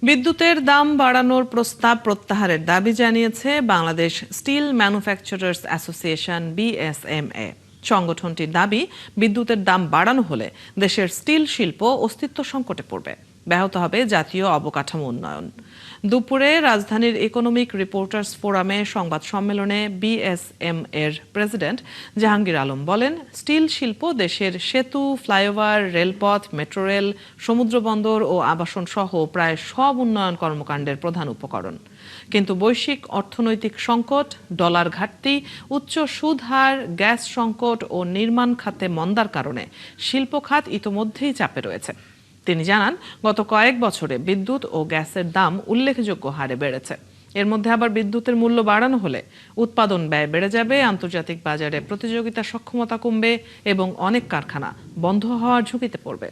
বিদ্যুতের দাম বাড়ানোর প্রস্তাব প্রত্যাহারের দাবি জানিয়েছে বাংলাদেশ স্টিল ম্যানুফ্যাকচারার্স অ্যাসোসিয়েশন বিএসএমএ। সংগঠনটির দাবি, বিদ্যুতের দাম বাড়ানো হলে দেশের স্টিল শিল্প অস্তিত্ব সংকটে পড়বে, ব্যাহত হবে জাতীয় অবকাঠামো উন্নয়ন। দুপুরে রাজধানীর ইকোনমিক রিপোর্টার্স ফোরামে সংবাদ সম্মেলনে বিএসএম এর প্রেসিডেন্ট জাহাঙ্গীর আলম বলেন, স্টিল শিল্প দেশের সেতু, ফ্লাইওভার, রেলপথ, মেট্রো রেল, সমুদ্রবন্দর ও আবাসন সহ প্রায় সব উন্নয়ন কর্মকাণ্ডের প্রধান উপকরণ। কিন্তু বৈশ্বিক অর্থনৈতিক সংকট, ডলার ঘাটতি, উচ্চ সুদ হার, গ্যাস সংকট ও নির্মাণ খাতে মন্দার কারণে শিল্প খাত ইতোমধ্যেই চাপে রয়েছে। তিনি জানান, গত কয়েক বছরে বিদ্যুৎ ও গ্যাসের দাম উল্লেখযোগ্য হারে বেড়েছে। এর মধ্যে আবার বিদ্যুতের মূল্য বাড়ানো হলে উৎপাদন ব্যয় বেড়ে যাবে, আন্তর্জাতিক বাজারে প্রতিযোগিতার সক্ষমতা কমবে এবং অনেক কারখানা বন্ধ হওয়ার ঝুঁকিতে পড়বে।